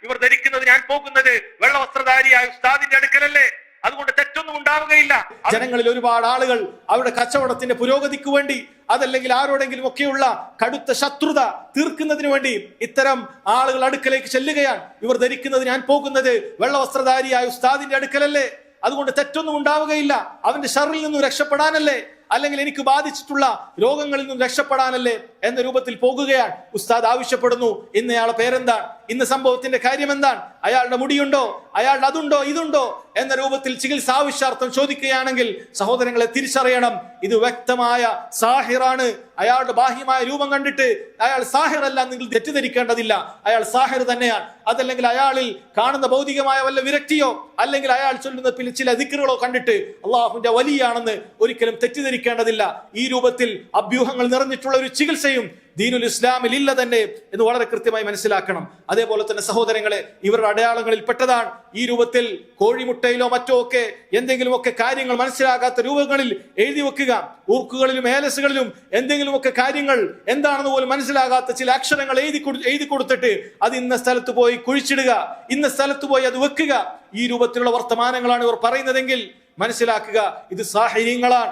ഇവർ ധരിക്കുന്നത് ഞാൻ പോകുന്നത് വെള്ളവസ്ത്രധാരിയായ ഉസ്താദിന്റെ അടുക്കലല്ലേ? അതുകൊണ്ട് തെറ്റൊന്നും ഉണ്ടാവുകയില്ല. ജനങ്ങളിൽ ഒരുപാട് ആളുകൾ അവരുടെ കച്ചവടത്തിന്റെ പുരോഗതിക്ക് വേണ്ടി, അതല്ലെങ്കിൽ ആരോടെങ്കിലും ഒക്കെയുള്ള കടുത്ത ശത്രുത തീർക്കുന്നതിന് വേണ്ടി ഇത്തരം ആളുകൾ അടുക്കലേക്ക് ചെല്ലുകയാണ്. ഇവർ ധരിക്കുന്നത് ഞാൻ പോകുന്നത് വെള്ളവസ്ത്രധാരിയായ ഉസ്താദിന്റെ അടുക്കലല്ലേ? അതുകൊണ്ട് തെറ്റൊന്നും ഉണ്ടാവുകയില്ല. അവന്റെ ഷറിൽ നിന്നും രക്ഷപ്പെടാനല്ലേ, അല്ലെങ്കിൽ എനിക്ക് ബാധിച്ചിട്ടുള്ള രോഗങ്ങളിൽ നിന്നും രക്ഷപ്പെടാനല്ലേ എന്ന രൂപത്തിൽ പോകുകയാണ്. ഉസ്താദ് ആവശ്യപ്പെടുന്നു, ഇന്നയാളെ പേരെന്താണ്, ഇന്ന സംഭവത്തിന്റെ കാര്യം എന്താണ്, അയാളുടെ മുടിയുണ്ടോ, അയാളുടെ അതുണ്ടോ ഇതുണ്ടോ എന്ന രൂപത്തിൽ ചികിത്സ ആവശ്യാർത്ഥം ചോദിക്കുകയാണെങ്കിൽ സഹോദരങ്ങളെ തിരിച്ചറിയണം, ഇത് വ്യക്തമായ സാഹിറാണ്. അയാളുടെ ബാഹ്യമായ രൂപം കണ്ടിട്ട് അയാൾ സാഹിറല്ല നിങ്ങൾ തെറ്റിദ്ധരിക്കേണ്ടതില്ല. അയാൾ സാഹിർ തന്നെയാണ്. അതല്ലെങ്കിൽ അയാളിൽ കാണുന്ന ഭൗതികമായ വല്ല വിരക്തിയോ അല്ലെങ്കിൽ അയാൾ ചൊല്ലുന്ന ചില ദിക്റുകളോ കണ്ടിട്ട് അള്ളാഹുവിന്റെ വലിയാണെന്ന് ഒരിക്കലും തെറ്റിദ്ധരിക്കേണ്ടതില്ല. ഈ രൂപത്തിൽ അഭ്യൂഹങ്ങൾ നിറഞ്ഞിട്ടുള്ള ഒരു ചികിത്സയും ദീനുൽ ഇസ്ലാമിൽ ഇല്ല തന്നെ എന്ന് വളരെ കൃത്യമായി മനസ്സിലാക്കണം. അതേപോലെ തന്നെ സഹോദരങ്ങളെ, ഇവരുടെ അടയാളങ്ങളിൽ പെട്ടതാണ് ഈ രൂപത്തിൽ കോഴിമുട്ടയിലോ മറ്റോ ഒക്കെ എന്തെങ്കിലുമൊക്കെ കാര്യങ്ങൾ മനസ്സിലാകാത്ത രൂപങ്ങളിൽ എഴുതി വെക്കുക. ഊർക്കുകളിലും ഏലസുകളിലും എന്തെങ്കിലുമൊക്കെ കാര്യങ്ങൾ എന്താണെന്ന് പോലും മനസ്സിലാകാത്ത ചില അക്ഷരങ്ങൾ എഴുതി കൊടുത്തിട്ട് അത് ഇന്ന സ്ഥലത്ത് പോയി കുഴിച്ചിടുക, ഇന്ന സ്ഥലത്ത് പോയി അത് വെക്കുക. ഈ രൂപത്തിലുള്ള വർത്തമാനങ്ങളാണ് ഇവർ പറയുന്നതെങ്കിൽ മനസ്സിലാക്കുക, ഇത് സാഹിര്യങ്ങളാണ്.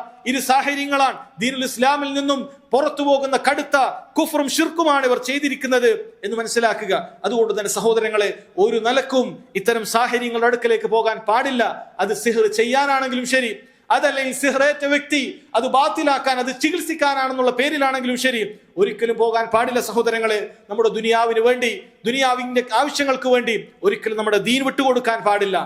ദീനുൽ ഇസ്ലാമിൽ നിന്നും പുറത്തു പോകുന്ന കടുത്ത കുഫ്റും ശിർക്കുമാണ് ഇവർ ചെയ്തിരിക്കുന്നത് എന്ന് മനസ്സിലാക്കുക. അതുകൊണ്ട് തന്നെ സഹോദരങ്ങളെ, ഒരു നിലക്കും ഇത്തരം സാഹിര്യങ്ങളുടെ അടുക്കലേക്ക് പോകാൻ പാടില്ല. അത് സിഹർ ചെയ്യാനാണെങ്കിലും ശരി, അതല്ലെങ്കിൽ സിഹറേറ്റ വ്യക്തി അത് ബാത്തിലാക്കാൻ, അത് ചികിത്സിക്കാനാണെന്നുള്ള പേരിലാണെങ്കിലും ശരി, ഒരിക്കലും പോകാൻ പാടില്ല സഹോദരങ്ങളെ. നമ്മുടെ ദുനിയാവിന് വേണ്ടി, ദുനിയാവിന്റെ ആവശ്യങ്ങൾക്ക് വേണ്ടി ഒരിക്കലും നമ്മുടെ ദീൻ വിട്ടുകൊടുക്കാൻ പാടില്ല.